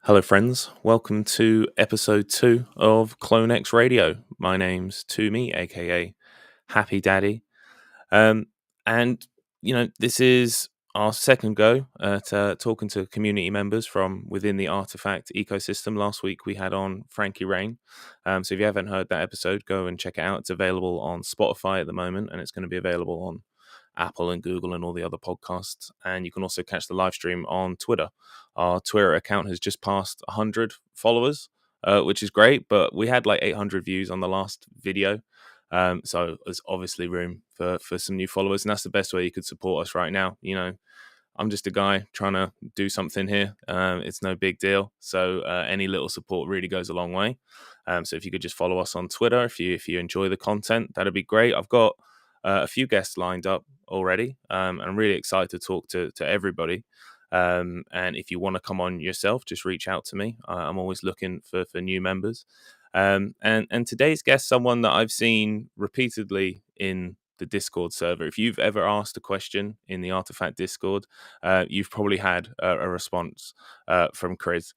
Hello, friends. Welcome to episode 2 of Clone X Radio. My name's Toomey, aka Happy Daddy. Um, and, this is our second go at talking to community members from within the Artifact ecosystem. Last week we had on Frankie Rain. So if you haven't heard that episode, go and check it out. It's available on Spotify at the moment, and it's going to be available on Apple and Google and all the other podcasts. And you can also catch the live stream on Twitter. Our Twitter account has just passed 100 followers, which is great, but we had like 800 views on the last video. So there's obviously room for some new followers, and that's the best way you could support us right now. I'm just a guy trying to do something here. It's no big deal. So any little support really goes a long way. So if you could just follow us on Twitter, if you enjoy the content, that'd be great. I've got a few guests lined up already, and I'm really excited to talk to everybody. And if you want to come on yourself, just reach out to me. I'm always looking for new members. And today's guest, someone that I've seen repeatedly in the Discord server. If you've ever asked a question in the Artifact Discord, you've probably had a response from Kryz.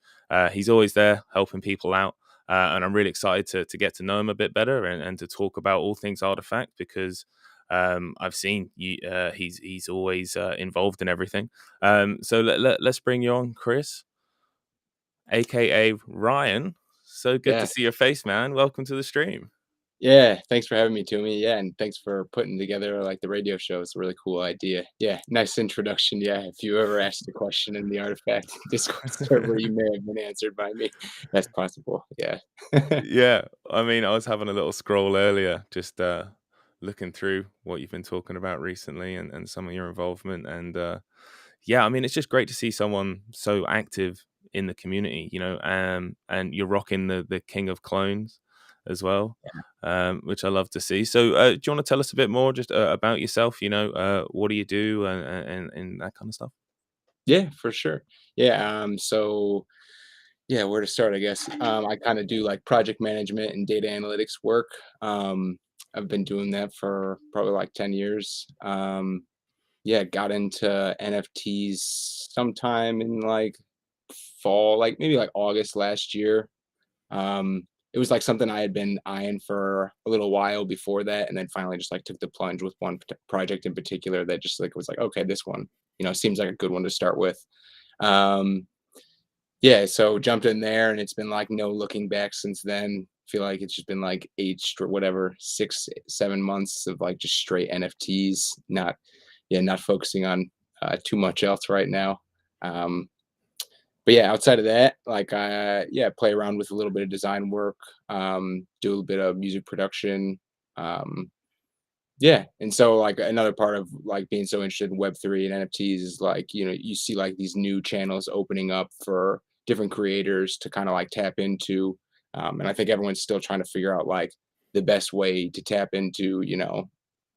He's always there helping people out. And I'm really excited to get to know him a bit better and to talk about all things Artifact because I've seen he's always involved in everything. So let's bring you on, Kryz, aka Ryan. So good to Yeah. see your face, man. Welcome to the stream. Yeah. Thanks for having me, Toomey. Yeah, and thanks for putting together like the radio show. It's a really cool idea. Yeah, nice introduction. Yeah, if you ever asked a question in the Artifact Discord server, you may have been answered by me. That's possible. Yeah. Yeah, I mean, I was having a little scroll earlier, just looking through what you've been talking about recently and some of your involvement. And yeah, I mean, it's just great to see someone so active in the community, and you're rocking the King of Clones as well, which I love to see. So, do you want to tell us a bit more just about yourself? What do you do and that kind of stuff? Yeah, for sure. Yeah. So yeah, where to start, I guess. I kind of do like project management and data analytics work. I've been doing that for probably like 10 years. Yeah, got into NFTs sometime in like fall, like maybe like August last year. It was like something I had been eyeing for a little while before that, and then finally just like took the plunge with one project in particular that just like was like, okay, this one, seems like a good one to start with. Um, yeah, so jumped in there, and it's been like no looking back since then. Feel like it's just been like whatever 6 7 months of like just straight NFTs, not focusing on too much else right now. Um, but yeah, outside of that, like yeah, play around with a little bit of design work, do a little bit of music production. Um, yeah, and so like another part of like being so interested in Web3 and NFTs is like, you see like these new channels opening up for different creators to kind of like tap into. And I think everyone's still trying to figure out like the best way to tap into, Web3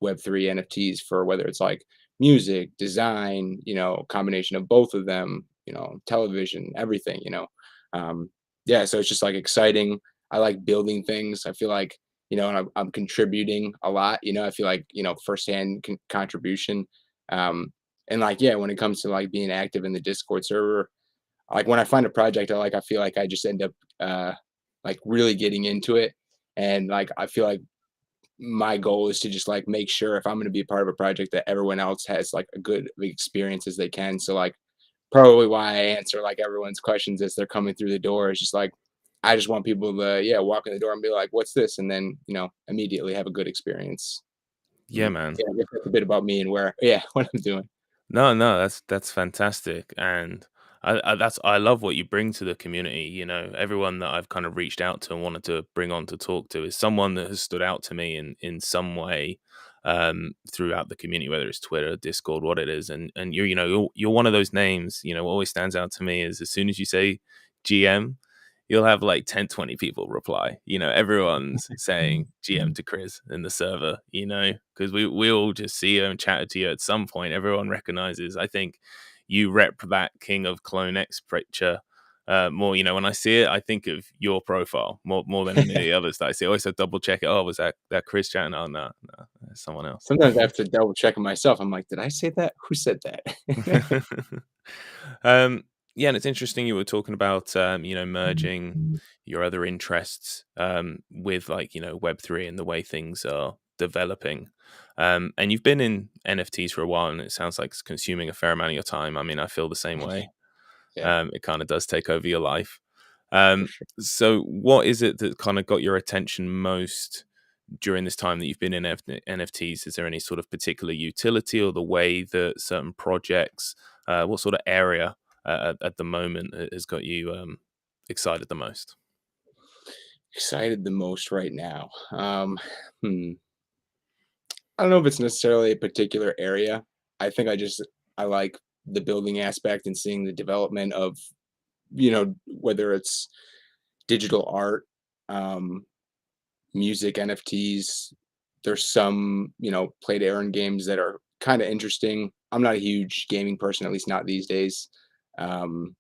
NFTs for whether it's like music, design, combination of both of them, television, everything, yeah, so it's just like exciting. I like building things. I feel like, and I'm contributing a lot, I feel like, firsthand contribution. And like, yeah, when it comes to like being active in the Discord server, like when I find a project I feel like I just end up like really getting into it. And like, I feel like my goal is to just like make sure if I'm going to be a part of a project that everyone else has like a good experience as they can. So like probably why I answer like everyone's questions as they're coming through the door is just like I just want people to walk in the door and be like, "What's this?" and then immediately have a good experience. Yeah, man. Yeah, I guess that's a bit about me and where what I'm doing. No, that's fantastic, and I love what you bring to the community. Everyone that I've kind of reached out to and wanted to bring on to talk to is someone that has stood out to me in some way throughout the community, whether it's Twitter, Discord, what it is, and you're one of those names. What always stands out to me is as soon as you say GM, you'll have like 10, 20 people reply. Everyone's saying GM to Kryz in the server, because we all just see you and chatted to you at some point. Everyone recognizes, I think you rep that King of Clone X picture more. When I see it, I think of your profile more than any of the others that I see. I always have to double check it. Oh, was that Kryz chatting? Oh, no, that's someone else. Sometimes I have to double check it myself. I'm like, did I say that? Who said that? um, Yeah, and it's interesting you were talking about, merging your other interests with like, Web3 and the way things are developing. And you've been in NFTs for a while, and it sounds like it's consuming a fair amount of your time. I mean, I feel the same way. Yeah, It kind of does take over your life. for Um, sure. so, what is it that kind of got your attention most during this time that you've been in NFTs? Is there any sort of particular utility or the way that certain projects, what sort of area at the moment has got you excited the most? Excited the most right now. Hmm. I don't know if it's necessarily a particular area. I think I like the building aspect and seeing the development of, whether it's digital art, um, music, NFTs. There's some, play to earn games that are kind of interesting. I'm not a huge gaming person, at least not these days. I'm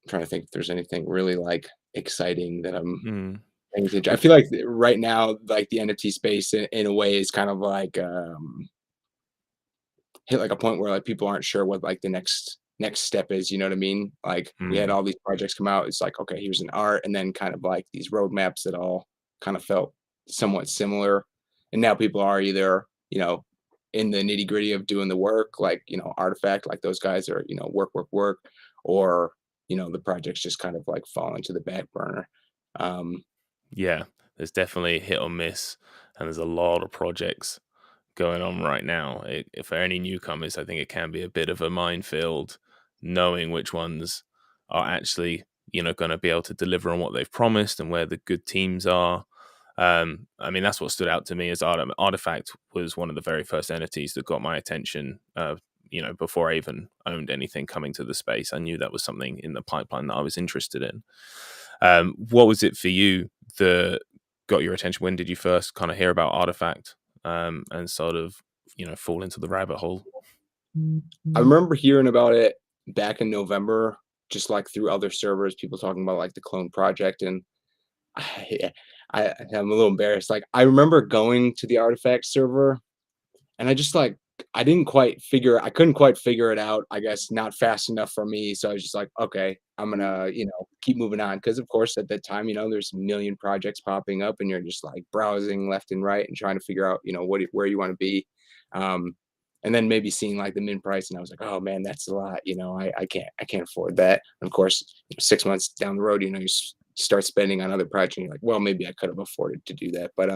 trying to think if there's anything really like exciting that I'm Mm. paying attention. I Would feel like right now, like the NFT space in a way is kind of like hit like a point where like people aren't sure what like the next step is, you know what I mean? Like we had mm, all these projects come out. It's like, okay, here's an art, and then kind of like these roadmaps that all kind of felt somewhat similar. And now people are either, in the nitty-gritty of doing the work, like, Artifact, like those guys are, work, work, work, or, the projects just kind of like fall into the back burner. Um, yeah, there's definitely hit or miss, and there's a lot of projects going on right now. For any newcomers, I think it can be a bit of a minefield, knowing which ones are actually, going to be able to deliver on what they've promised and where the good teams are. I mean, that's what stood out to me as Artifact was one of the very first NFTs that got my attention. Before I even owned anything coming to the space, I knew that was something in the pipeline that I was interested in. What was it for you that got your attention? When did you first kind of hear about Artifact and sort of, fall into the rabbit hole? I remember hearing about it back in November, just like through other servers, people talking about like the clone project, and I, I'm a little embarrassed. Like I remember going to the Artifact server, and I couldn't quite figure it out. I guess not fast enough for me, so I was just like, okay, I'm gonna keep moving on because of course at that time there's a million projects popping up, and you're just like browsing left and right and trying to figure out where you want to be. Um, and then maybe seeing like the min price, and I was like, oh man, that's a lot. I can't afford that. And of course, 6 months down the road, start spending on other projects, and you're like, well, maybe I could have afforded to do that. But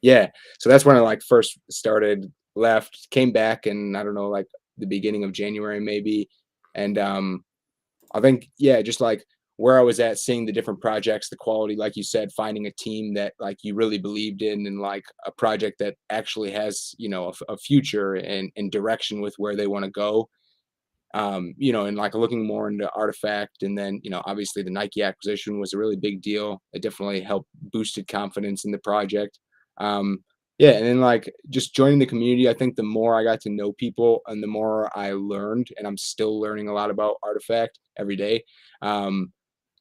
yeah, so that's when I like first started, left, came back, and I don't know, like the beginning of January maybe. And I think, yeah, just like where I was at, seeing the different projects, the quality, like you said, finding a team that like you really believed in, and like a project that actually has, a future and direction with where they want to go. And like looking more into Artifact, and then, obviously the Nike acquisition was a really big deal. It definitely helped boosted confidence in the project. Yeah, and then like just joining the community, I think the more I got to know people and the more I learned, and I'm still learning a lot about Artifact every day. Um,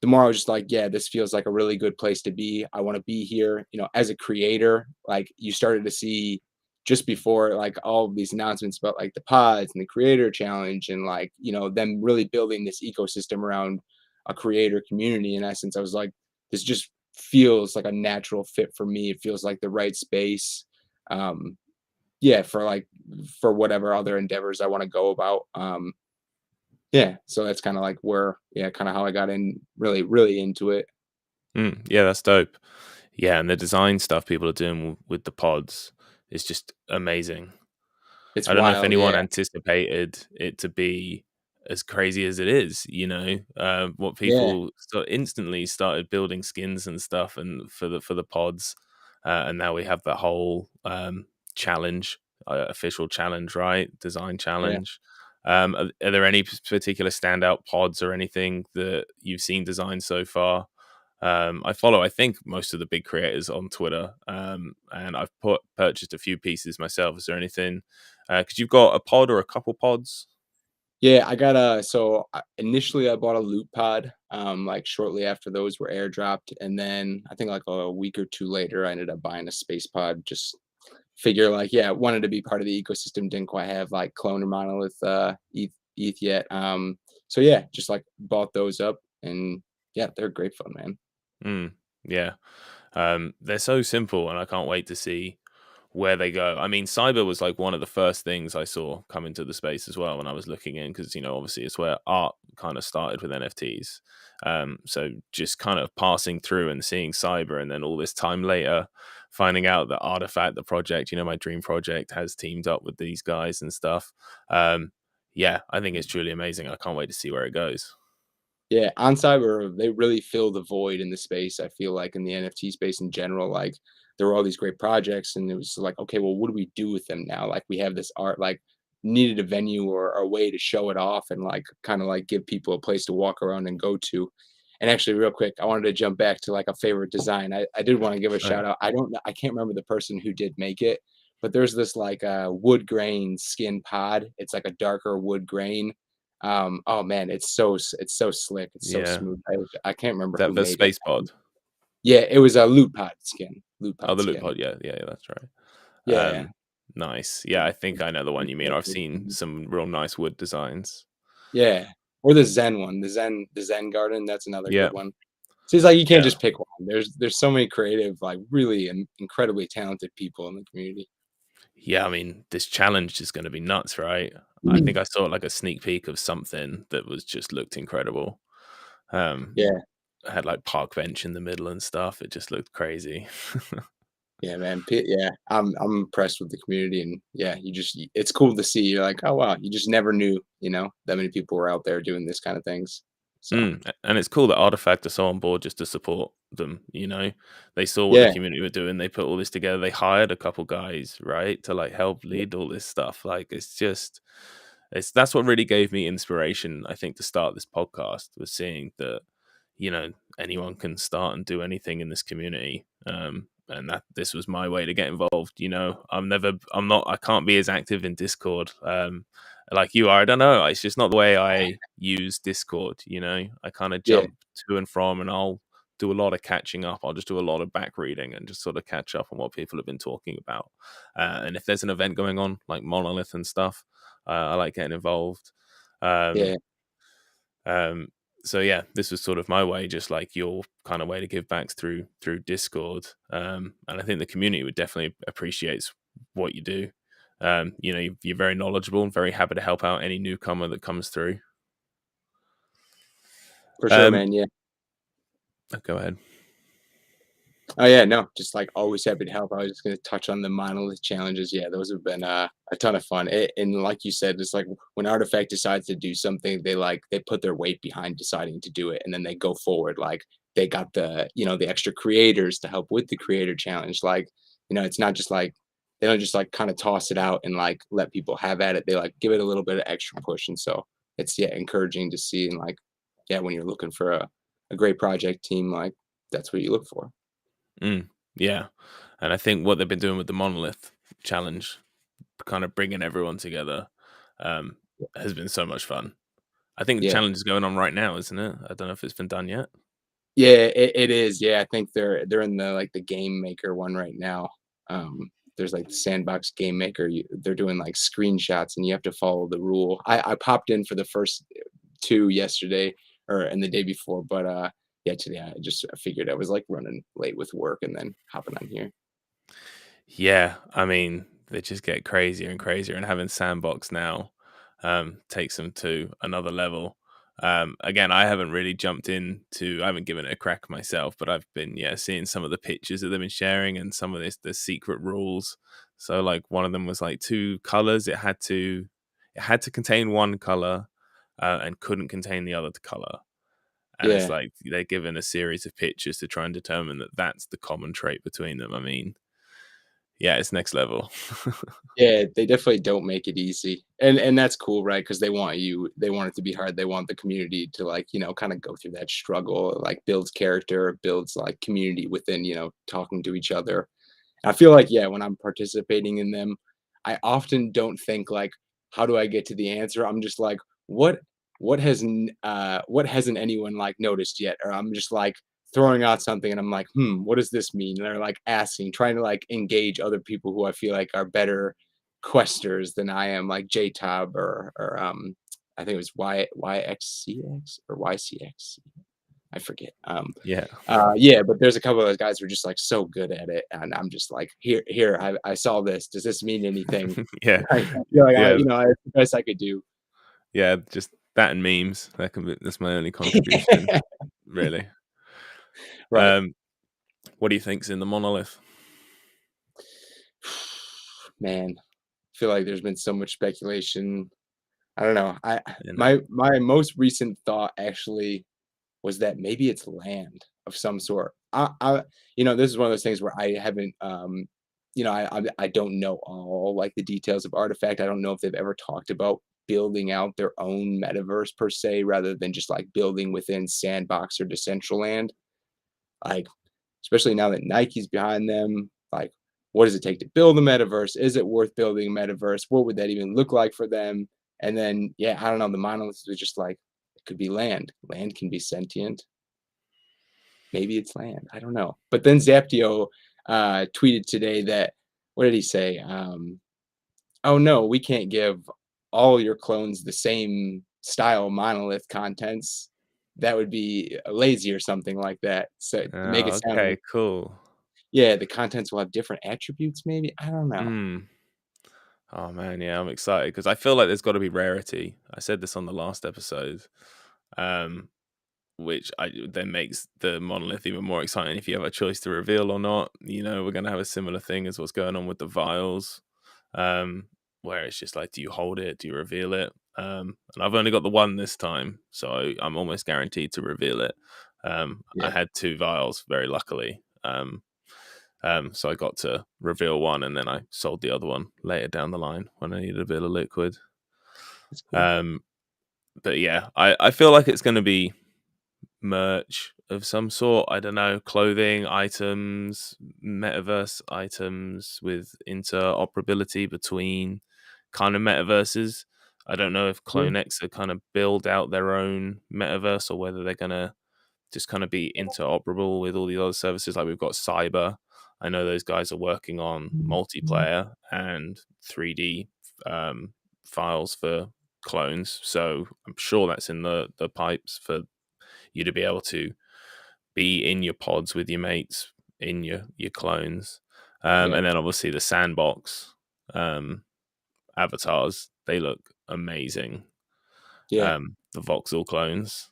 the more I was just like, yeah, this feels like a really good place to be. I want to be here. As a creator, like you started to see just before like all of these announcements about like the pods and the creator challenge, and like them really building this ecosystem around a creator community. In essence, I was like, this just feels like a natural fit for me. It feels like the right space, um yeah, for whatever other endeavors I want to go about. Yeah, so that's kind of like where, yeah, kind of how I got in really really into it. Yeah, that's dope. Yeah, and the design stuff people are doing with the pods is just amazing. It's I don't know if wild, anyone yeah. anticipated it to be as crazy as it is. What Yeah, people instantly started building skins and stuff, and for the pods, and now we have the whole challenge, official challenge, right? Design yeah. challenge. Are there any particular standout pods or anything that you've seen designed so far? I follow, I think, most of the big creators on Twitter, and I've purchased a few pieces myself. Is there anything? Because you've got a pod or a couple pods. Yeah, initially I bought a loot pod, like shortly after those were airdropped, and then I think like a week or two later, I ended up buying a space pod. Just figure like, yeah, wanted to be part of the ecosystem. Didn't quite have like clone or monolith ETH yet. So yeah, just like bought those up, and yeah, they're great fun, man. Mm, yeah. They're so simple, and I can't wait to see where they go. I mean, cyber was like one of the first things I saw come into the space as well when I was looking in, because obviously it's where art kind of started with NFTs. So just kind of passing through and seeing cyber, and then all this time later, finding out that Artifact, the project, my dream project, has teamed up with these guys and stuff. Yeah, I think it's truly amazing. I can't wait to see where it goes. Yeah, on cyber, they really fill the void in the space. I feel like in the NFT space in general, like there were all these great projects, and it was like, okay, well, what do we do with them now? Like we have this art, like needed a venue or a way to show it off, and like kind of like give people a place to walk around and go to. And actually, real quick, I wanted to jump back to like a favorite design. I did want to give a Oh, yeah. shout out. I can't remember the person who did make it, but there's this like wood grain skin pod. It's like a darker wood grain. Oh man, it's so slick, it's so Yeah. smooth. I can't remember That who the made it. space pod. Yeah, it was a loot Oh, pod the loop skin. pod. Yeah, yeah, yeah, that's right. Yeah. Nice. Yeah, I think I know the one you mean. I've seen Mhm. some real nice wood designs. Yeah, or the Zen one, the Zen garden, that's another Yeah, good one. So it's like you can't yeah, just pick one. There's so many creative, like really incredibly talented people in the community. yeah. I mean, this challenge is going to be nuts, right? I think Mhm. I saw like a sneak peek of something that was just looked incredible. Um, Yeah. had like park bench in the middle and stuff. It just looked crazy. Yeah, man. Yeah, I'm impressed with the community, and yeah, it's cool to see. You're like, oh wow, you just never knew, that many people were out there doing this kind of things. So And it's cool that Artifact are so on board just to support them. They saw what the yeah, community were doing. They put all this together. They hired a couple guys, right, to like help lead all this stuff. Like that's what really gave me inspiration. I think to start this podcast was seeing that anyone can start and do anything in this community. And that this was my way to get involved. I can't be as active in Discord. Like you are. I don't know. It's just not the way I use Discord. I kind of yeah, jump to and from, and I'll do a lot of catching up. I'll just do a lot of back reading and just sort of catch up on what people have been talking about. And if there's an event going on, like Monolith and stuff, I like getting involved. Um, yeah, um, so yeah, this was sort of my way, just like your kind of way to give back through Discord. And I think the community would definitely appreciates what you do. You're very knowledgeable and very happy to help out any newcomer that comes through. for sure, Um, man. Yeah. go ahead. Oh yeah, no, just like always happy to help. I was just gonna touch on the monolith challenges. Yeah, those have been a ton of fun. And like you said, it's like when Artifact decides to do something, they put their weight behind deciding to do it, and then they go forward. Like they got the extra creators to help with the creator challenge. Like it's not just like they don't just like kind of toss it out and like let people have at it. They like give it a little bit of extra push, and so it's encouraging to see. And like when you're looking for a great project team, like that's what you look for. Mm, yeah, and I think what they've been doing with the monolith challenge, kind of bringing everyone together, um, has been so much fun. I think the Yeah. challenge is going on right now, isn't it? I don't know if it's been done yet. Yeah, it is. Yeah, I think they're in the like the game maker one right now. There's like the sandbox game maker. They're doing like screenshots, and you have to follow the rule. I popped in for the first two yesterday or and the day before, but yeah, today I figured I was like running late with work and then hopping on here. Yeah, I mean, they just get crazier and crazier, and having Sandbox now takes them to another level. Again, I haven't really jumped I haven't given it a crack myself, but I've been seeing some of the pictures that they've been sharing and some of the secret rules. So like one of them was like two colors. It had to contain one color and couldn't contain the other color. And it's Yeah. like they're given a series of pictures to try and determine that that's the common trait between them. I mean, yeah, it's next level. Yeah, they definitely don't make it easy. And that's cool, right? Because they want it to be hard. They want the community to like, kind of go through that struggle, like builds character, builds like community within, talking to each other. I feel like, yeah, when I'm participating in them, I often don't think like, how do I get to the answer? I'm just like, what what hasn't anyone like noticed yet? Or I'm just like throwing out something and I'm like, what does this mean? And they're like asking, trying to like engage other people who I feel like are better questers than I am, like JTob or I think it was YXCX or YCX. I forget. Yeah. Yeah, but there's a couple of those guys who are just like so good at it, and I'm just like, here, I saw this. Does this mean anything? Yeah. I feel like Yeah. it's the best I could do. Yeah. Just that and memes. That's my only contribution, really. Right. Um, what do you think's in the monolith? Man, I feel like there's been so much speculation. I don't know. I You know? my most recent thought actually was that maybe it's land of some sort. This is one of those things where I haven't, I don't know all like the details of Artifact. I don't know if they've ever talked about building out their own metaverse per se, rather than just like building within Sandbox or Decentraland. Like, especially now that Nike's behind them, like, what does it take to build a metaverse? Is it worth building a metaverse? What would that even look like for them? And then, yeah, I don't know. The monolith was just like, it could be land. Land can be sentient. Maybe it's land. I don't know. But then Zaptio tweeted today that, what did he say? Oh no, we can't give all your clones the same style monolith contents. That would be lazy or something like that. So to make it Oh, sound okay, like, cool. yeah, the contents will have different attributes, maybe. I don't know. Mm. Oh man, yeah, I'm excited because I feel like there's got to be rarity. I said this on the last episode, um, which then makes the monolith even more exciting if you have a choice to reveal or not. We're going to have a similar thing as what's going on with the vials, um, where it's just like, do you hold it? Do you reveal it? And I've only got the one this time, so I'm almost guaranteed to reveal it. I Yeah, had two vials, very luckily. So I got to reveal one, and then I sold the other one later down the line when I needed a bit of liquid. that's cool. Um, but yeah, I feel like it's going to be merch of some sort. I don't know, clothing items, metaverse items with interoperability between kind of metaverses. I don't know if Yeah. CloneX are kind of build out their own metaverse or whether they're going to just kind of be interoperable with all the other services. Like we've got Cyber. I know those guys are working on multiplayer and 3D um, files for clones. So I'm sure that's in the pipes for you to be able to be in your pods with your mates in your clones. Yeah. And then obviously the sandbox um, avatars, they look amazing. Yeah. The voxel clones.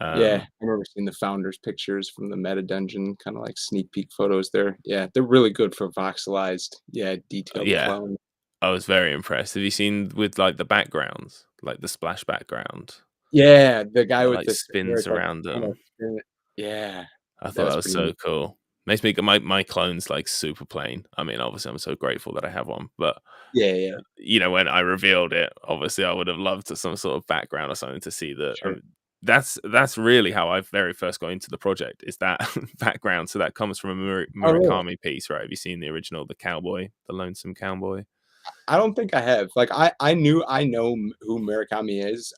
Yeah. Um, I remember seeing the founders' pictures from the meta dungeon, kind of like sneak peek photos there. Yeah, they're really good for voxelized, yeah, detailed yeah, clone. I was very impressed. Have you seen with like the backgrounds, like the splash background Yeah, the guy that with like this where spins it's like around kind of them? spin. Yeah, I that thought that was was pretty so neat. cool. Makes me my clones like super plain. I mean, obviously, I'm so grateful that I have one, but Yeah, yeah, when I revealed it, obviously, I would have loved some sort of background or something to see that. sure. That's really how I very first got into the project. Is that background? So that comes from a Oh, really? Murakami piece, right? Have you seen the original, the cowboy, the lonesome cowboy? I don't think I have. Like, I know who Murakami is,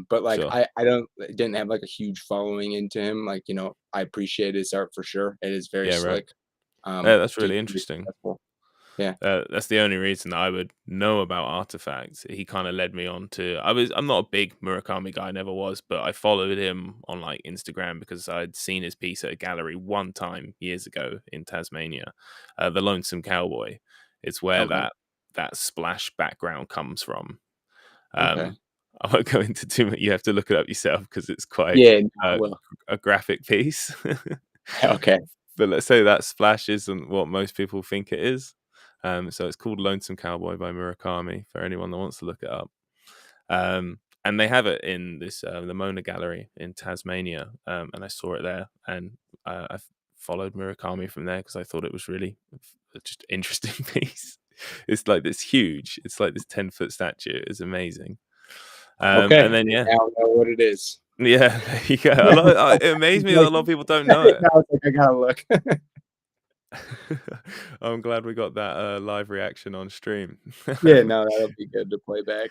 but, like, Sure. I don't didn't have, like, a huge following into him. Like, I appreciate his art for sure. It is very Yeah, right. slick, Yeah, that's just really very interesting. successful. Yeah, That's the only reason that I would know about Artifacts. He kind of led me on to. I'm not a big Murakami guy, never was, but I followed him on like Instagram because I'd seen his piece at a gallery one time years ago in Tasmania, the Lonesome Cowboy. It's where okay, that splash background comes from. okay. Um, I won't go into too much. You have to look it up yourself because it's quite Yeah, no, I uh, will. a graphic piece. Okay, But let's say that splash isn't what most people think it is. So it's called Lonesome Cowboy by Murakami for anyone that wants to look it up. And they have it in this the Mona Gallery in Tasmania, and I saw it there, and I followed Murakami from there because I thought it was really just interesting piece. It's like this huge. It's like this 10-foot statue. It's amazing. And okay. then yeah, Now I know what it is. yeah, there you go. It amazed me that Like, a lot of people don't now know it. it's like, I gotta look. I'm glad we got that live reaction on stream. Yeah, no, that'll be good to play back.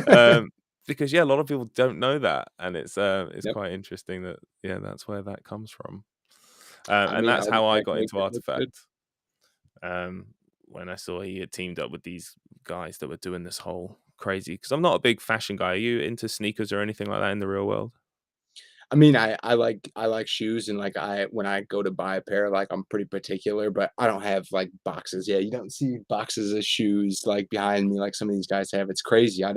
um, because yeah, a lot of people don't know that, and it's Yep. quite interesting that yeah, that's where that comes from, I and mean, that's I'll how I got definitely into get look good. Artifact. When I saw he had teamed up with these guys that were doing this whole crazy because I'm not a big fashion guy. Are you into sneakers or anything like that in the real world? I mean, I like shoes and, like, when I go to buy a pair, like, I'm pretty particular, but I don't have, like, boxes. Yeah, you don't see boxes of shoes, like, behind me like some of these guys have. It's crazy. I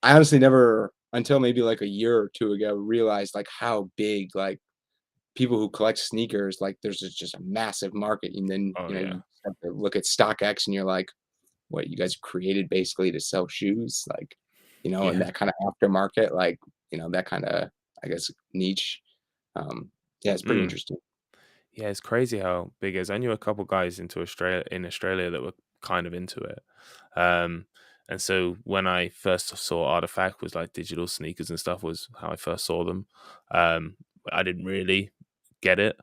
honestly never, until maybe, like, a year or 2 ago, realized, like, how big, like, people who collect sneakers, like, there's just a massive market, and then, Oh you yeah. have to look at StockX, and you're like, "What, you guys created basically to sell shoes?" Like, and Yeah. that kinda aftermarket, like, that kinda, I guess, niche. Yeah, it's pretty Mm. interesting. Yeah, it's crazy how big it is. I knew a couple guys in Australia that were kind of into it. Um, and so when I first saw Artifact was like digital sneakers and stuff was how I first saw them. Um, I didn't really get it.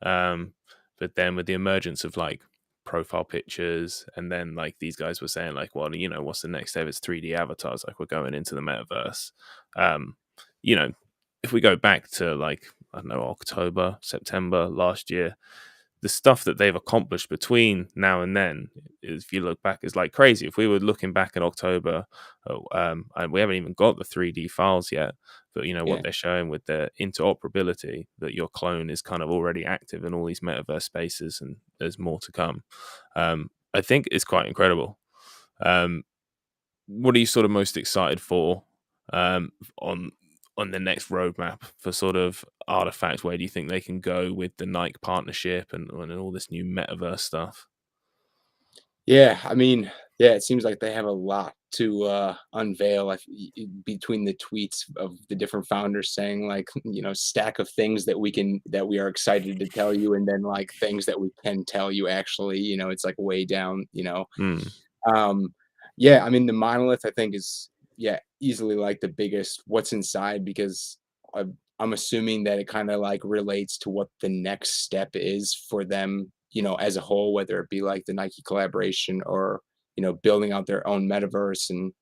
Um, but then with the emergence of like profile pictures and then like these guys were saying like, well, what's the next step? It's 3D avatars. Like we're going into the metaverse. Um, you know, if we go back to like I don't know, October, September last year, the stuff that they've accomplished between now and then, if you look back, is like crazy. If we were looking back in October, and we haven't even got the 3D files yet, but what Yeah. they're showing with the interoperability that your clone is kind of already active in all these metaverse spaces, and there's more to come. I think it's quite incredible. Um, what are you sort of most excited for um, on on the next roadmap for sort of artifacts? Where do you think they can go with the Nike partnership and all this new metaverse stuff? Yeah, I mean, yeah, it seems like they have a lot to, unveil, between the tweets of the different founders saying, like, stack of things that we are excited to tell you, and then, like, things that we can tell you actually, it's, like, way down. Mm, Um, yeah, I mean, the monolith, I think, is, yeah, easily, like, the biggest what's inside, because I'm assuming that it kinda, like, relates to what the next step is for them, as a whole, whether it be, like, the Nike collaboration or, building out their own metaverse, and,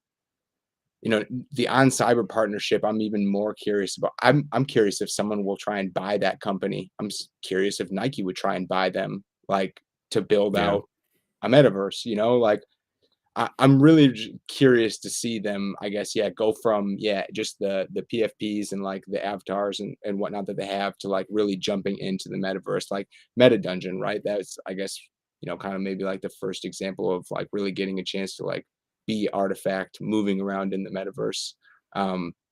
the On Cyber partnership, I'm even more curious about. I'm curious if someone will try and buy that company. Curious if Nike would try and buy them, like, to build yeah, out a metaverse, like, I'm really curious to see them, I guess, yeah, go from, yeah, just the PFPs and like the avatars and whatnot that they have, to like really jumping into the metaverse, like Meta Dungeon, right? That's, I guess, kind of maybe like the first example of like really getting a chance to like be Artifact moving around in the metaverse.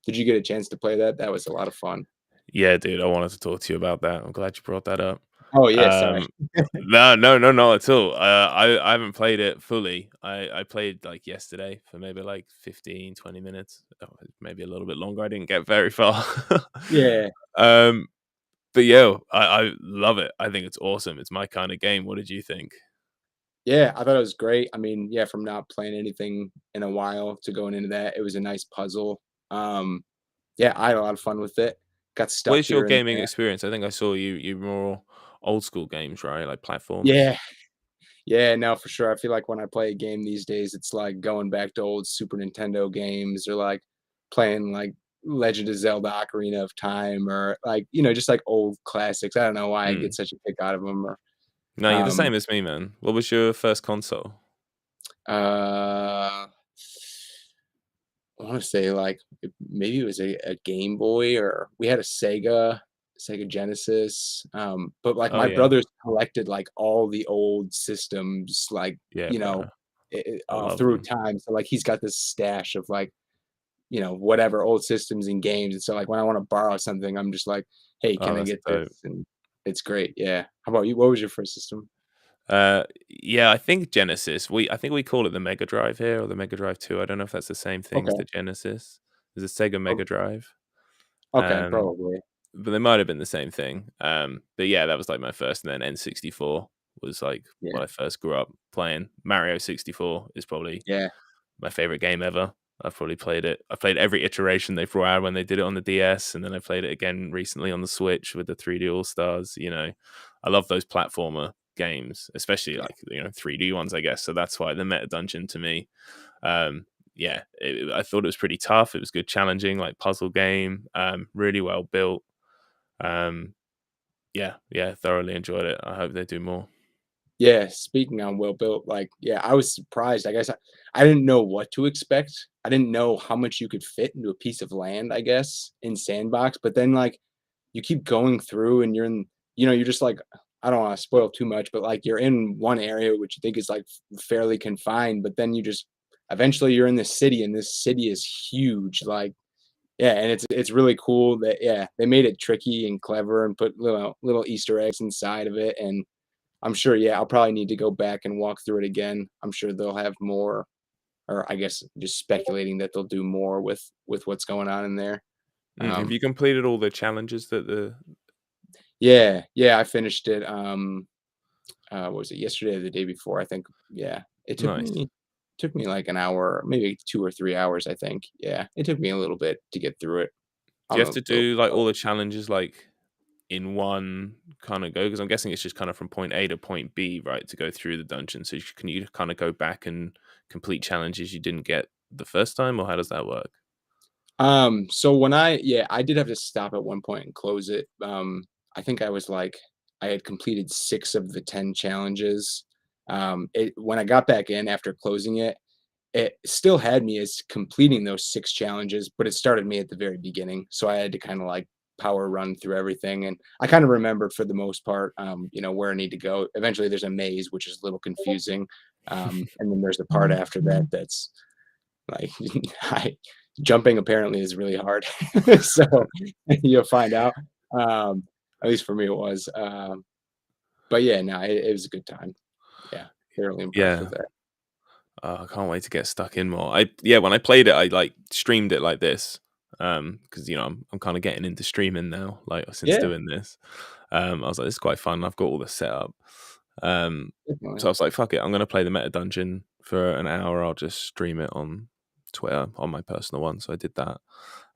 Did you get a chance to play that? That was a lot of fun. yeah, dude. I wanted to talk to you about that. I'm glad you brought that up. Oh yeah, sorry. Um, no, no, no, not at all. I haven't played it fully. I played like yesterday for maybe like 15, 20 minutes, maybe a little bit longer. I didn't get very far. Yeah. um, but yeah, I love it. I think it's awesome. It's my kind of game. What did you think? Yeah, I thought it was great. I mean, yeah, from not playing anything in a while to going into that, it was a nice puzzle. Um, yeah, I had a lot of fun with it. Got What stuck is your here and gaming there. experience? I think I saw you more old school games, right? Like platformers. Yeah, yeah, no, for sure. I feel like when I play a game these days, it's like going back to old Super Nintendo games, or like playing like Legend of Zelda Ocarina of Time, or like, just like old classics. I don't know why I get Mm. such a kick out of them. Or No, you're the um same as me, man. What was your first console? uh I wanna say, like, maybe it was a Game Boy, or we had a Sega Genesis, but, like, Oh my yeah, brothers collected, like, all the old systems, like, yeah, bro. I love through them. time, so, like, he's got this stash of, like, whatever old systems and games, and so, like, when I wanna borrow something, I'm just like, "Hey, can Oh, I that's get this?" dope. And it's great, yeah. How about you? What was your first system? Yeah, I think Genesis. I think we call it the Mega Drive here, or the Mega Drive 2. I don't know if that's the same thing as Okay. the Genesis. There's a Sega O Mega Drive. okay, Um, probably. but they might have been the same thing. But yeah, that was like my first, and then N64 was like Yeah, what I first grew up playing. Mario 64 is probably yeah, my favorite game ever. I've probably played it. I played every iteration they brought out when they did it on the DS, and then I played it again recently on the Switch with the 3D All Stars. I love those platformer games, especially yeah. like 3D ones, I guess. So that's why the Meta Dungeon to me, um, yeah, I thought it was pretty tough. It was good, challenging, like puzzle game, really well built. Um, yeah, yeah, thoroughly enjoyed it. I hope they do more. Yeah, speaking on well built, like, yeah, I was surprised. I guess I didn't know what to expect. I didn't know how much you could fit into a piece of land, I guess, in Sandbox. But then, like, you keep going through and you're in, you're just like, I don't want to spoil too much, but like you're in one area which you think is like fairly confined, but then you just eventually you're in this city and this city is huge. Like, yeah, and it's really cool that yeah, they made it tricky and clever and put little Easter eggs inside of it. And I'm sure, yeah, I'll probably need to go back and walk through it again. I'm sure they'll have more, or I guess just speculating that they'll do more with what's going on in there. Have Um, you completed all the challenges that the yeah, yeah, I finished it. What was it, yesterday or the day before? I think. Yeah, it nice. took me like an hour, maybe 2 or 3 hours. I think. Yeah, it took me a little bit to get through it. Do you I'm have a to little do, like, slow. all the challenges, like, in one kinda go? Because 'Cause I'm guessing it's just kinda from point A to point B, right, to go through the dungeon, so can you kinda go back and complete challenges you didn't get the first time, or how does that work? So yeah, I did have to stop at one point and close it. I think I was like, I had completed 6 of the 10 challenges. When I got back in after closing it, it still had me as completing those 6 challenges, but it started me at the very beginning. So I had to kind of like power run through everything. And I kind of remembered for the most part, where I need to go. Eventually there's a maze, which is a little confusing. And then there's the part after that that's like I jumping apparently is really hard. So you'll find out. Um, at least for me it was. But yeah, no, it was a good time. Yeah, thoroughly impressed Yeah. with that. I can't wait to get stuck in more. Yeah, when I played it, I, like, streamed it like this, because I'm kinda getting into streaming now, like, since Yeah, doing this. I was like, "This is quite fun." I've got all the setup. Um, definitely. so I was like, "Fuck it, I'm gonna play the meta dungeon for an hour. I'll just stream it on Twitter on my personal one." So I did that.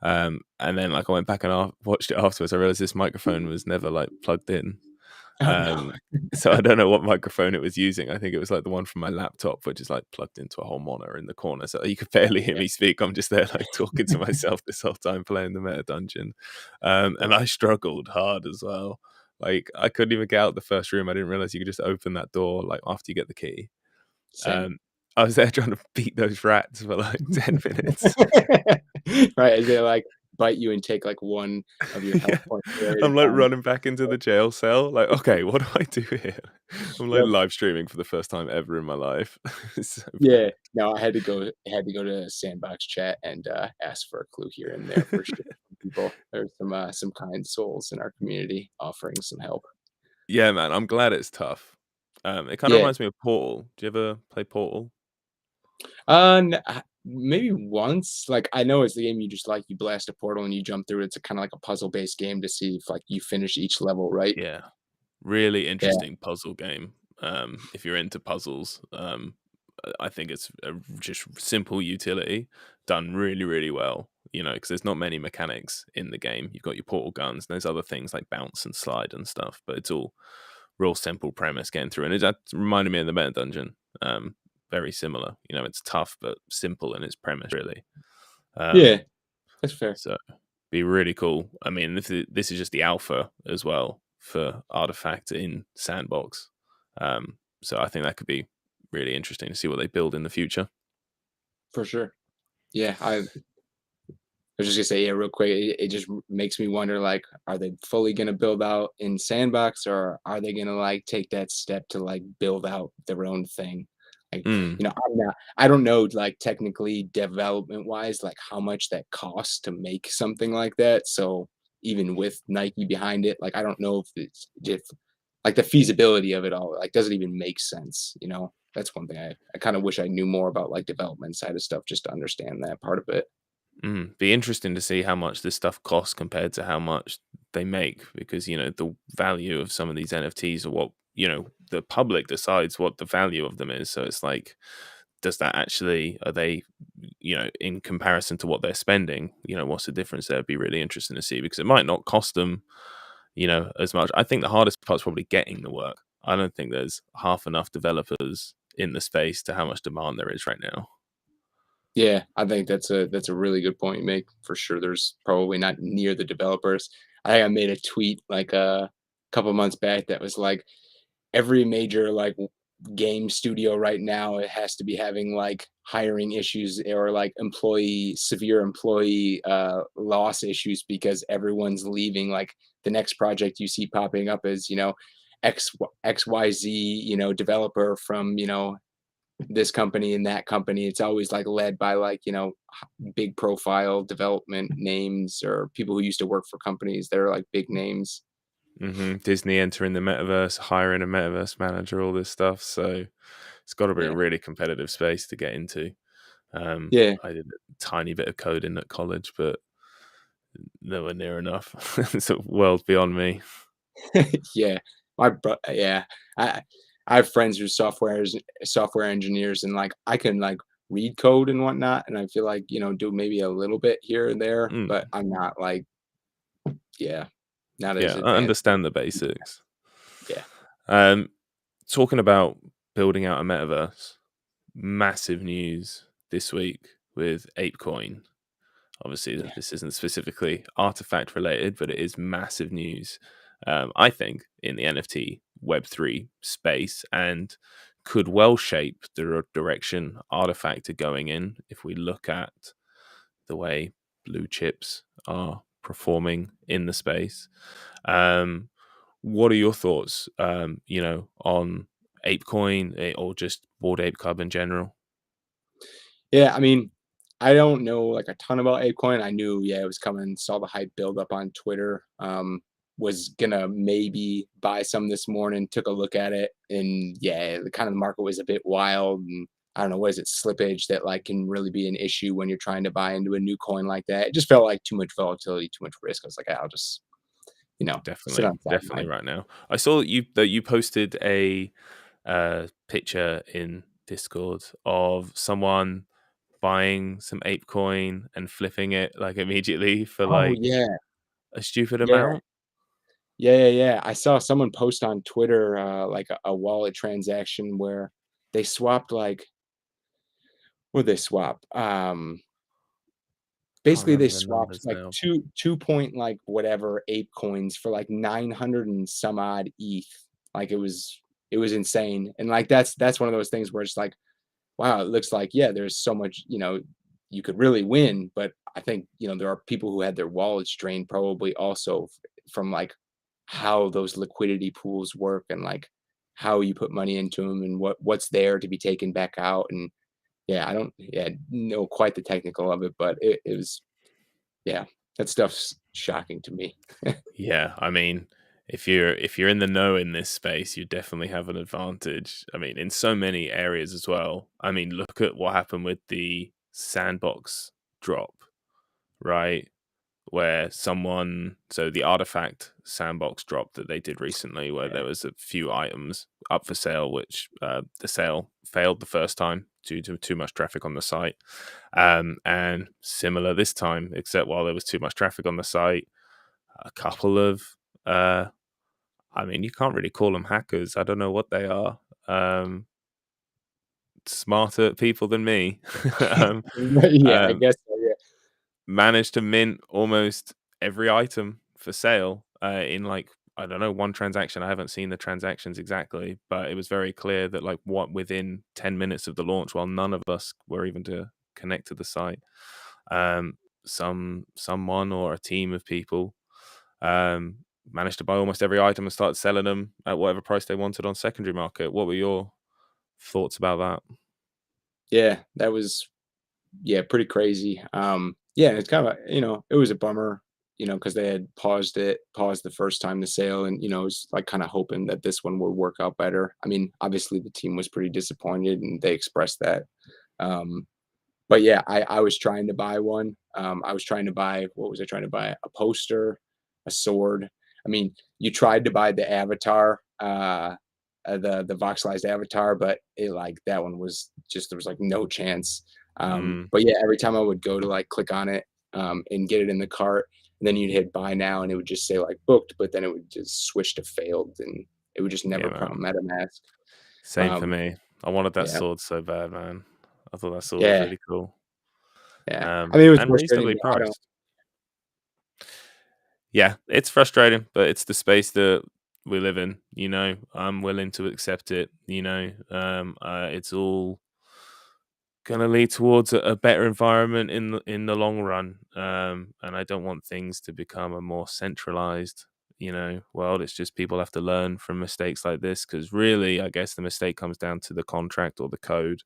And then, like, I went back and watched it afterwards. I realized this microphone was never, like, plugged in. Oh no. Um, so I don't know what microphone it was using. I think it was, like, the one from my laptop, which is, like, plugged into a whole monitor in the corner, so you could barely hear Yeah. me speak. I'm just there, like, talking to myself this whole time playing the meta dungeon. And I struggled hard as well. Like, I couldn't even get out the first room. I didn't realize you could just open that door, like, after you get the key. Same. Um, I was there trying to beat those rats for, like, 10 minutes. Right, as they, like, bite you and take, like, one of your health Yeah. points away at a I'm, like, time. running back into the jail cell, like, "Okay, what do I do here?" I'm, like, Yep. live streaming for the first time ever in my life. It's so Yeah. funny. No, I had to go to Sandbox chat and, ask for a clue here and there for sure from people. There's some kind souls in our community offering some help. Yeah, man, I'm glad it's tough. It kinda Yeah. reminds me of Portal. Do you ever play Portal? N maybe once, like, I know it's the game you just, like, you blast a portal and you jump through it. It's kinda like a puzzle-based game to see if, like, you finish each level, right? Yeah. Really Yeah, interesting puzzle game. If you're into puzzles, I think it's a just simple utility done really, really well. Because there's not many mechanics in the game. You've got your portal guns, and there's other things like bounce and slide and stuff, but it's all real simple premise getting through. And that reminded me of the meta dungeon. Very similar. It's tough but simple in its premise, really. yeah, Um, that's fair, so be really cool. I mean, this is just the alpha as well for Artifact in Sandbox. So I think that could be really interesting to see what they build in the future. for sure. Yeah, I was just gonna say, yeah, real quick, it just makes me wonder, like, are they fully gonna build out in Sandbox, or are they gonna, like, take that step to, like, build out their own thing? Like, Mm, I don't know, like, technically, development-wise, like, how much that costs to make something like that, so even with Nike behind it, like, I don't know if like, the feasibility of it all, like, does it even make sense, you know? That's one thing I kinda wish I knew more about, like, development side of stuff just to understand that part of it. be interesting to see how much this stuff costs compared to how much they make, because the value of some of these NFTs are what the public decides what the value of them is. So it's like, does that actually, are they, in comparison to what they're spending, what's the difference there? It'd be really interesting to see, because it might not cost them as much. I think the hardest part's probably getting the work. I don't think there's half enough developers in the space to how much demand there is right now. Yeah, I think that's a really good point you make. For sure, there's probably not near the developers. I made a tweet like a couple months back that was like, every major like game studio right now, it has to be having like hiring issues or like severe employee loss issues because everyone's leaving. Like the next project you see popping up is, XYZ, developer from, this company and that company. It's always like led by like, big profile development names or people who used to work for companies that are like big names. Disney entering the metaverse, hiring a metaverse manager, all this stuff. So it's got to be a Yeah. really competitive space to get into. Yeah. I did a tiny bit of coding at college, but nowhere near enough. It's a world beyond me. Yeah. Yeah. I I have friends who are software engineers, and like I can like read code and whatnot, and I feel like, do maybe a little bit here and there, but Mm, I'm not like, yeah, not as yeah, I advanced. understand the basics. Yeah. Um, Talking about building out a metaverse, massive news this week with ApeCoin. Obviously, Yeah. this isn't specifically artifact related, but it is massive news, I think, in the NFT Web3 space and could well shape the direction artifact are going in if we look at the way blue chips are performing in the space. Um, what are your thoughts, on ApeCoin or just Bored Ape Club in general? Yeah, I mean, I don't know like a ton about ApeCoin. I knew, yeah, it was coming, saw the hype build up on Twitter. Was gonna maybe buy some this morning, took a look at it, and yeah, the kind of the market was a bit wild. And I don't know, what is it, slippage that like can really be an issue when you're trying to buy into a new coin like that. It just felt like too much volatility, too much risk. I was like, "Ah, I'll just, sit Definitely, on the definitely. sideline." Right now, I saw that you posted a picture in Discord of someone buying some ape coin and flipping it like immediately for Oh like yeah. a stupid Yeah. amount. Yeah. I saw someone post on Twitter, like a wallet transaction where they swapped like, what did they swap? Can't Basically they remember the swapped numbers like now. 2 point like whatever ape coins for like 900 and some odd ETH. Like it was insane. And like that's one of those things where it's like, wow, it looks like, yeah, there's so much, you could really win, but I think, there are people who had their wallets drained probably also from like how those liquidity pools work and like how you put money into them and what's there to be taken back out. And yeah, I don't, yeah, know quite the technical of it, but it was, yeah, that stuff's shocking to me. Yeah, I mean, if you're in the know in this space, you definitely have an advantage. I mean, in so many areas as well. I mean, look at what happened with the sandbox drop, right? Where so the artifact sandbox drop that they did recently, where Yeah. there was a few items up for sale, which the sale failed the first time due to too much traffic on the site. And similar this time, except while there was too much traffic on the site, a couple of, uh, I mean, you can't really call them hackers. I don't know what they are. Um, Smarter people than me. um, Yeah, I um, guess so, yeah. Managed to mint almost every item for sale in like, I don't know, one transaction. I haven't seen the transactions exactly, but it was very clear that like what within 10 minutes of the launch, while none of us were even to connect to the site, um, someone or a team of people um, managed to buy almost every item and start selling them at whatever price they wanted on secondary market. What were your thoughts about that? Yeah, that was, yeah, pretty crazy. Yeah, it's kind of, it was a bummer, because they had paused the first time the sale, and it was like kind of hoping that this one would work out better. I mean, obviously the team was pretty disappointed, and they expressed that. Um, but yeah, I was trying to buy one. I was trying to buy, what was I trying to buy? A poster, a sword. I mean, you tried to buy the avatar, the voxelized avatar, but it like that one was just, there was like no chance. Mm, But yeah, every time I would go to like click on it, and get it in the cart, and then you'd hit buy now, and it would just say like booked, but then it would just switch to failed, and it would just yeah, never put on man. MetaMask. Same for Um, me. I wanted that yeah, sword so bad, man. I thought that sword was yeah, really cool. yeah. I mean, it was And frustrating, reasonably but I don't. priced. Yeah, it's frustrating, but it's the space that we live in. I'm willing to accept it. It's all going to lead towards a better environment in the long run. And I don't want things to become a more centralized, world. It's just people have to learn from mistakes like this, because really, I guess the mistake comes down to the contract or the code.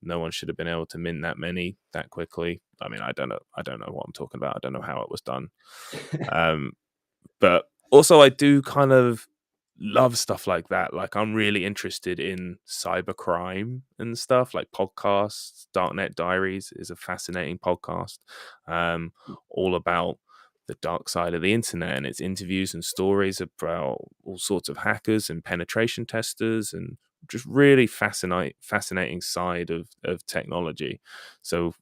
No one should have been able to mint that many that quickly. I mean, I don't know. I don't know what I'm talking about. I don't know how it was done. Um, but also, I do kind of love stuff like that. Like, I'm really interested in cybercrime and stuff, like podcasts. Darknet Diaries is a fascinating podcast, all about the dark side of the internet, and it's interviews and stories about all sorts of hackers and penetration testers, and just really fascinating side of technology. So,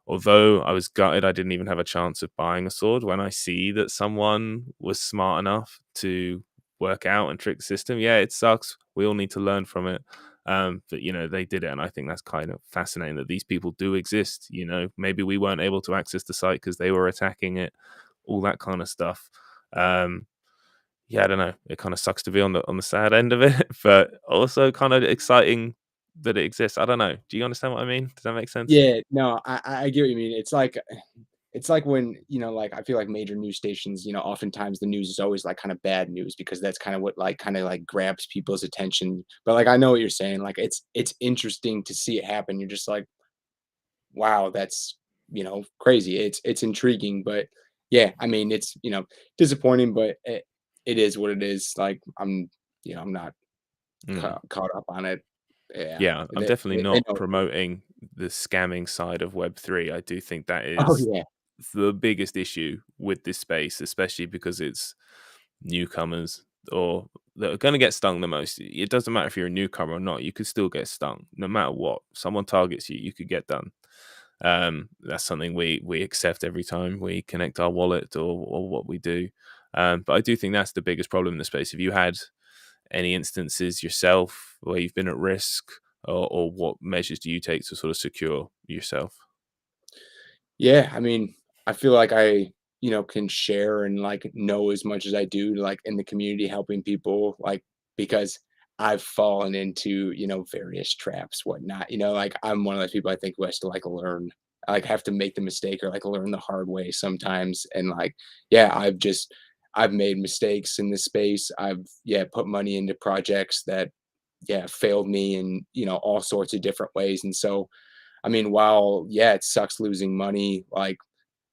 although I was gutted I didn't even have a chance of buying a sword, when I see that someone was smart enough to work out and trick the system, yeah, it sucks. We all need to learn from it. But they did it, and I think that's kind of fascinating that these people do exist. Maybe we weren't able to access the site because they were attacking it, all that kind of stuff. Yeah, I don't know. It kind of sucks to be on the sad end of it, but also kind of exciting that it exists. I don't know. Do you understand what I mean? Does that make sense? Yeah, no, I get what you mean. It's like when, like, I feel like major news stations, oftentimes the news is always, like, kinda bad news because that's kinda what, like, kinda, like, grabs people's attention. But, like, I know what you're saying, like, it's interesting to see it happen. You're just like, "Wow, that's, crazy." It's intriguing, but yeah, I mean, it's, disappointing, but it is what it is. Like, I'm not Mm. caught up on it. Yeah, Yeah, I'm they definitely they not know. promoting the scamming side of Web3. I do think that Oh, is yeah. the biggest issue with this space, especially because it's newcomers or that are going to get stung the most. It doesn't matter if you're a newcomer or not, you could still get stung no matter what. Someone targets you, you could get done. That's something we accept every time we connect our wallet or what we do. But I do think that's the biggest problem in the space. If you had any instances yourself where you've been at risk, or what measures do you take to sort of secure yourself? Yeah, I mean, I feel like I, can share and like know as much as I do, like in the community, helping people, like because I've fallen into, various traps, whatnot. Like I'm one of those people I think who has to like learn, like have to make the mistake or like learn the hard way sometimes. And like, yeah, I've made mistakes in this space. I've put money into projects that failed me in, all sorts of different ways. And so I mean, while it sucks losing money, like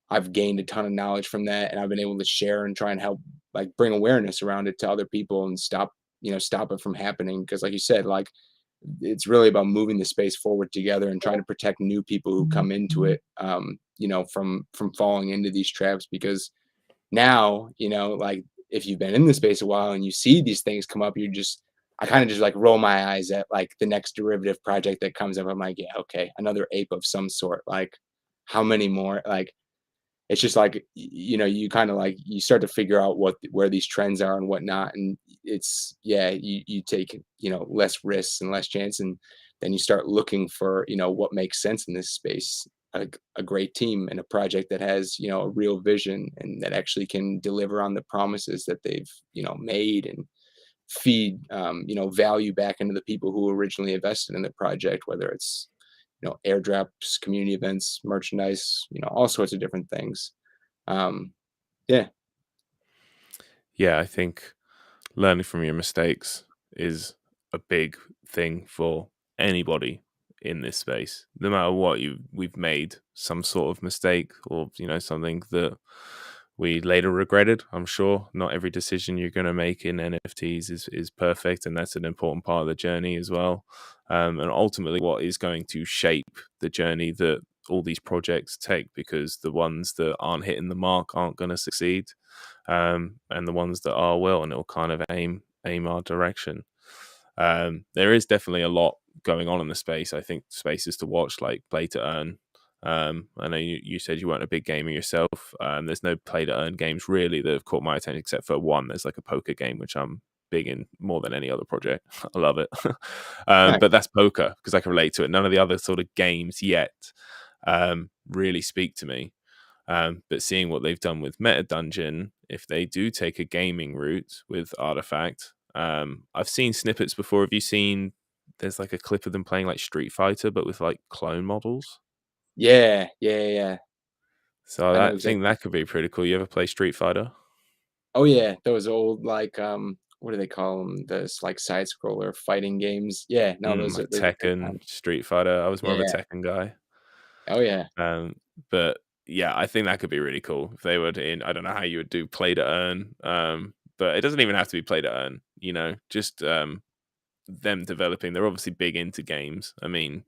I've gained a ton of knowledge from that and I've been able to share and try and help like bring awareness around it to other people and stop it from happening. Because like you said, like it's really about moving the space forward together and trying to protect new people who come into it from falling into these traps because now, like if you've been in the space a while and you see these things come up, I kind of just like roll my eyes at like the next derivative project that comes up. I'm like, yeah, okay, another ape of some sort. Like, how many more? Like, it's just like you kind of like you start to figure out where these trends are and whatnot, and it's you take less risks and less chance, and then you start looking for what makes sense in this space, like a great team and a project that has a real vision and that actually can deliver on the promises that they've made and feed value back into the people who originally invested in the project, whether it's airdrops, community events, merchandise, all sorts of different things. um, yeah. Yeah, I think learning from your mistakes is a big thing for anybody in this space. No matter what, we've made some sort of mistake, or something that we later regretted. I'm sure not every decision you're going to make in NFTs is perfect, and that's an important part of the journey as well. And ultimately, what is going to shape the journey that all these projects take, because the ones that aren't hitting the mark aren't going to succeed, and the ones that are will, and it'll kind of aim our direction. There is definitely a lot going on in the space. I think spaces to watch, like play to earn. I know you said you weren't a big gamer yourself. There's no play to earn games really that have caught my attention except for one. There's like a poker game which I'm big in more than any other project. I love it. Nice. But that's poker because I can relate to it. None of the other sort of games yet really speak to me. But seeing what they've done with Meta Dungeon, if they do take a gaming route with Artifact, I've seen snippets before. Have you seen? There's like a clip of them playing like Street Fighter, but with like clone models. Yeah, yeah, yeah, yeah. So I know I think exactly. that could be pretty cool. You ever play Street Fighter? Oh, yeah, those old, like, what do they call them? Those, like, side scroller fighting games. Yeah, no, Like those are good Tekken, times. Street Fighter. I was more of a Yeah. Tekken guy. Oh, yeah. Um, but yeah, I think that could be really cool if they were in. I don't know how you would do play to earn, but it doesn't even have to be play to earn. Just them developing. They're obviously big into games. I mean,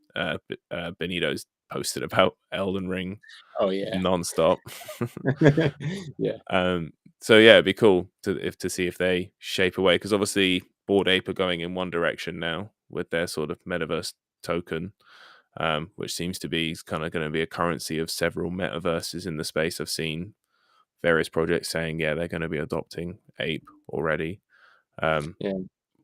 Benito's posted about Elden Ring Oh, yeah. nonstop. Yeah. um, so yeah, it'd be cool to see if they shape away because obviously Bored Ape are going in one direction now with their sort of metaverse token, which seems to be kind of going to be a currency of several metaverses in the space. I've seen various projects saying, yeah, they're going to be adopting Ape already, um, Yeah.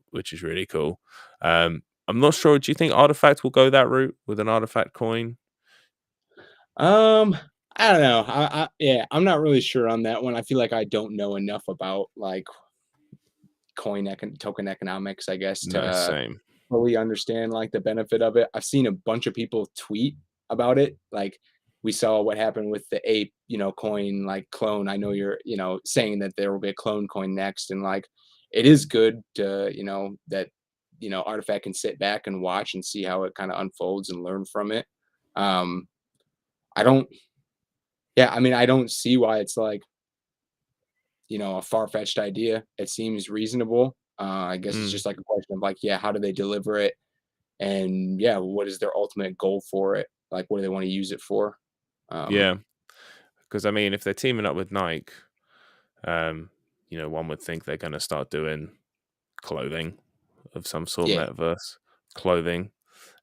which is really cool. I'm not sure. Do you think Artifact will go that route with an Artifact coin? Um, I don't know. Yeah, I'm not really sure on that one. I feel like I don't know enough about, like, token economics, I guess, No, to same. fully understand, like, the benefit of it. I've seen a bunch of people tweet about it, like, we saw what happened with the ape, coin, like, clone. I know you're, saying that there will be a clone coin next, and, like, it is good to, that, Artifact can sit back and watch and see how it kinda unfolds and learn from it. Um, I don't Yeah, I mean, I don't see why it's, like, a far-fetched idea. It seems reasonable. I guess it's Mm, just, like, a question of, like, yeah, how do they deliver it? And yeah, what is their ultimate goal for it? Like, what do they want to use it for? Um, yeah, because I mean, if they're teaming up with Nike, um, one would think they're going to start doing clothing of some sort, yeah. metaverse clothing,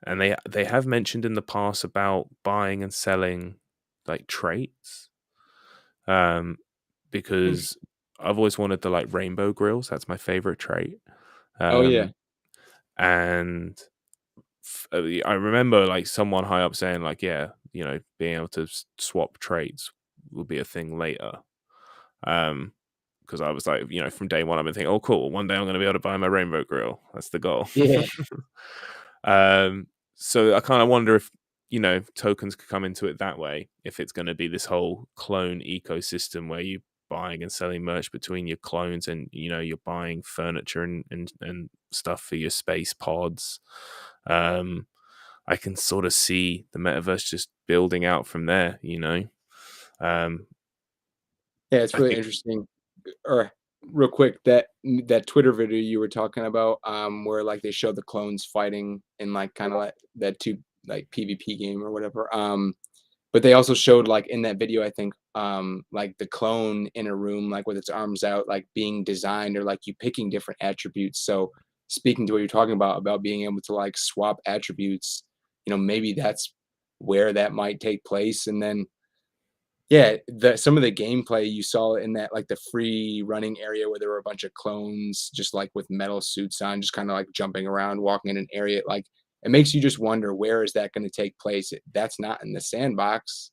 and they have mentioned in the past about buying and selling like traits, um, because I've always wanted the like rainbow grills. That's my favorite trait, Oh yeah. um, and I remember like someone high up saying like, yeah, being able to swap traits will be a thing later. Um, because I was like, from day one, I've been thinking, oh, cool. One day I'm going to be able to buy my rainbow grill. That's the goal. Yeah. um, so I kind of wonder if, tokens could come into it that way. If it's going to be this whole clone ecosystem where you buying and selling merch between your clones and, you're buying furniture and stuff for your space pods. Um, I can sort of see the metaverse just building out from there. Um, Yeah, it's I really think, interesting. Or real quick, that Twitter video you were talking about, where like they show the clones fighting in like kind of like that two like PvP game or whatever. But they also showed like in that video, I think, like the clone in a room, like with its arms out, like being designed or like you picking different attributes. So speaking to what you're talking about being able to like swap attributes, maybe that's where that might take place. And then yeah, some of the gameplay you saw in that like the free running area where there were a bunch of clones just like with metal suits on, just kind of like jumping around, walking in an area, like it makes you just wonder where is that going to take place? That's not in the sandbox.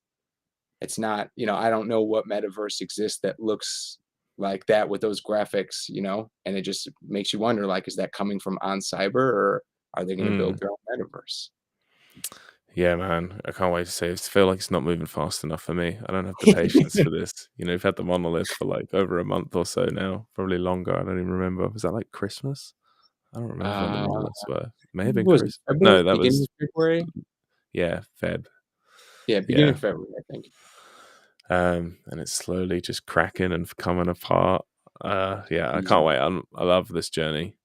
It's not, I don't know what metaverse exists that looks like that with those graphics, and it just makes you wonder, like, is that coming from on cyber or are they going to build mm, their own metaverse? yeah, man, I can't wait to see. I feel like it's not moving fast enough for me. I don't have the patience for this. We've had the monolith for like over a month or so now, probably longer. I don't even remember. Was that like Christmas? I don't remember when the Uh, monoliths were. May have been what was it Chris. February? No, that Beginning was of February? yeah, Feb. Yeah, beginning Yeah. of February, I think. And it's slowly just cracking and coming apart. Yeah, I can't Mhm. wait. I love this journey.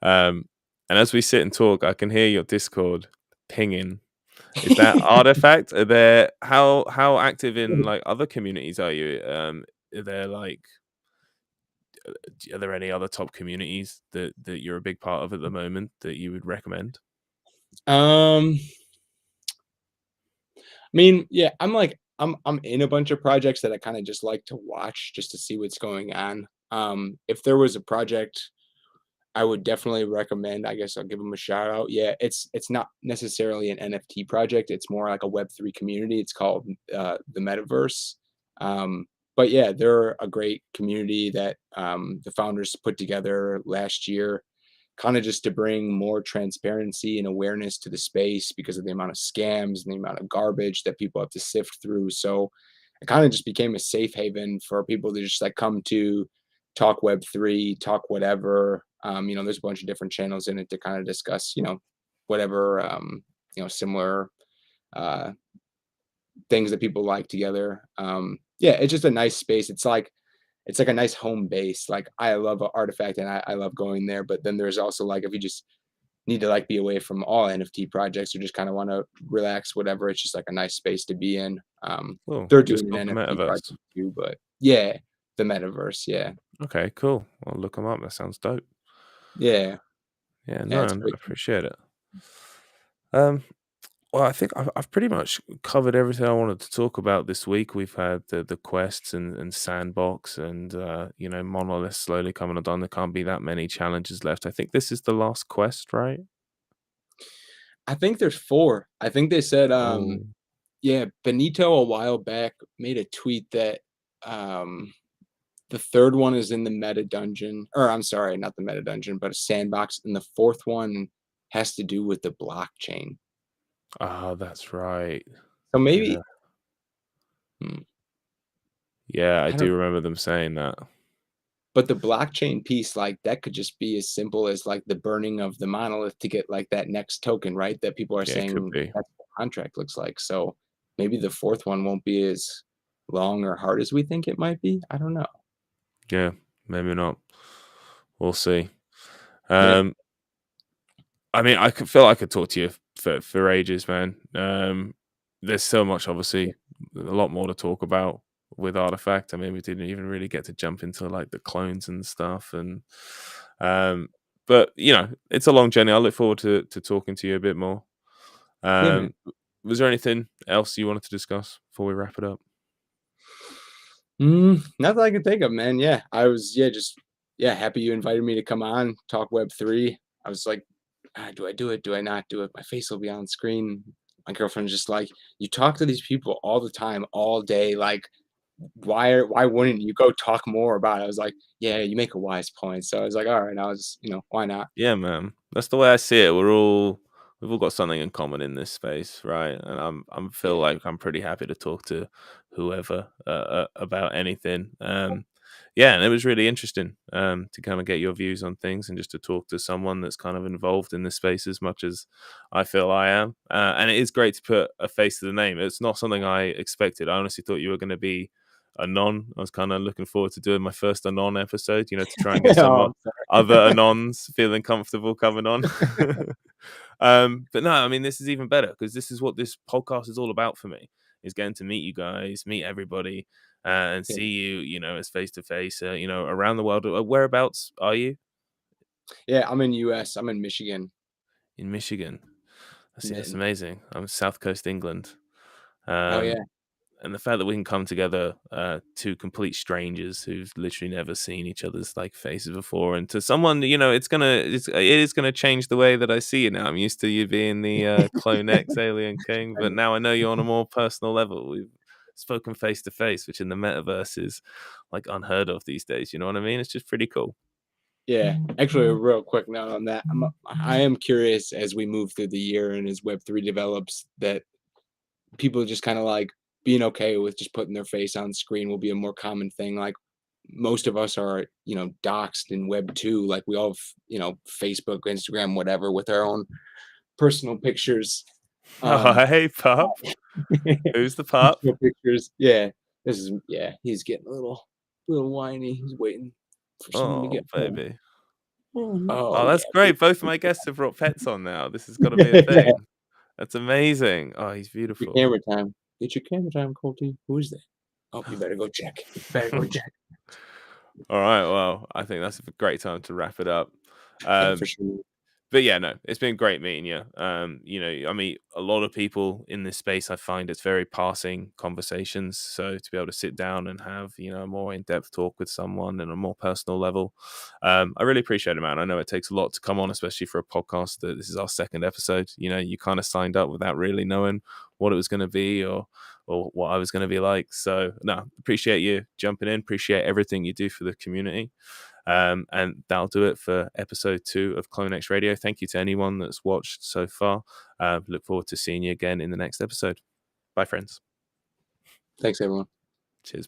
Um, and as we sit and talk, I can hear your Discord pinging. Is that Artifact? Are there how active in like other communities are you? Are there like are there any other top communities that you're a big part of at the moment that you would recommend? Um, I mean, yeah, I'm in a bunch of projects that I kinda just like to watch just to see what's going on. If there was a project I would definitely recommend, I guess I'll give them a shout out. Yeah, it's not necessarily an NFT project, it's more like a Web3 community. It's called, the Metaverse. But yeah, they're a great community that the founders put together last year, kind of just to bring more transparency and awareness to the space because of the amount of scams and the amount of garbage that people have to sift through. So it kind of just became a safe haven for people to just like come to talk Web3, talk whatever. There's a bunch of different channels in it to kind of discuss, whatever, similar uh, things that people like together. Yeah, it's just a nice space. It's like a nice home base. Like I love Artifact and I love going there. But then there's also like if you just need to like be away from all NFT projects or just kind of want to relax, whatever, it's just like a nice space to be in. Cool. They're It's doing called an the NFT project metaverse. too, but yeah, the metaverse. Yeah. Okay, cool. I'll look them up. That sounds dope. Yeah. Yeah, Yeah, no, it's I great. appreciate it. Um, well, I think I've pretty much covered everything I wanted to talk about this week. We've had the quests and sandbox and monoliths slowly coming undone. There can't be that many challenges left. I think this is the last quest, right? I think there's four. I think they said Oh, yeah, Benito a while back made a tweet that um the third one is in the meta dungeon, or I'm sorry, not the meta dungeon, but a sandbox, and the fourth one has to do with the blockchain. that's right. So Yeah, maybe, hmm, yeah, I I don't. do remember them saying that. But the blockchain piece, like that could just be as simple as like the burning of the monolith to get like that next token, right? That people are Yeah, it could saying be. that's what the contract looks like. So maybe the fourth one won't be as long or hard as we think it might be. I don't know. Yeah, maybe not. We'll see. Yeah. Um, I mean, I could feel I could talk to you for ages, man. There's so much, obviously, a lot more to talk about with Artifact. I mean, we didn't even really get to jump into like the clones and stuff, and um, but it's a long journey. I look forward to talking to you a bit more. Yeah, man. Um, was there anything else you wanted to discuss before we wrap it up? Not that I can think of, man. Yeah, I was, yeah, just, yeah, happy you invited me to come on, talk Web3. I was like, do I do it? Do I not do it? My face will be on screen. My girlfriend's just like, you talk to these people all the time, all day. Like, why wouldn't you go talk more about it? I was like, yeah, you make a wise point. So I was like, all right, I was, why not? Yeah, man. That's the way I see it. We've all got something in common in this space, right? And I'm feel Yeah. like I'm pretty happy to talk to whoever about anything. Yeah, and it was really interesting to kind of get your views on things and just to talk to someone that's kind of involved in this space as much as I feel I am. And it is great to put a face to the name. It's not something I expected. I honestly thought you were going to be Anon. I was kind of looking forward to doing my first Anon episode, to try and get Oh, some I'm sorry. other Anons feeling comfortable coming on. But no, I mean, this is even better because this is what this podcast is all about for me, is getting to meet you guys, meet everybody, and Yeah. see you, as face to face, around the world. Whereabouts are you? Yeah, I'm in US. I'm in Michigan. In Michigan. See, Yeah. that's amazing. I'm South Coast England. Oh Um, yeah. and the fact that we can come together, two complete strangers who've literally never seen each other's like faces before, and to someone, it is gonna change the way that I see you now. I'm used to you being the Clone X Alien King, but now I know you on a more personal level. We've spoken face to face, which in the metaverse is like unheard of these days. You know what I mean? It's just pretty cool. Yeah, actually, a real quick note on that. I am curious as we move through the year and as Web3 develops that people just kind of like being okay with just putting their face on screen will be a more common thing. Like most of us are, doxxed in Web2. Like we all have, Facebook, Instagram, whatever, with our own personal pictures. Oh, Um, hey, pup. Who's the pup? personal pictures. Yeah, yeah. He's getting a little whiny. He's waiting for someone to Oh, get home. baby. Oh Oh, yeah. that's great. Both of my guests have brought pets on now. This has got to be a Yeah. thing. That's amazing. Oh, he's Your beautiful. camera time. Get your camera time, Colty. Who is that? Oh, you better go check. You better go check. All right. Well, I think that's a great time to wrap it up. Yeah, for Um, sure. but yeah, no, it's been great meeting you. I meet a lot of people in this space. I find it's very passing conversations. So to be able to sit down and have, a more in-depth talk with someone and a more personal level, I really appreciate it, man. I know it takes a lot to come on, especially for a podcast. This is our second episode. You kind of signed up without really knowing what it was going to be or or what I was going to be like. So no, appreciate you jumping in, appreciate everything you do for the community. And that'll do it for episode 2 of CloneX Radio. Thank you to anyone that's watched so far. Look forward to seeing you again in the next episode. Bye, friends. Thanks, everyone.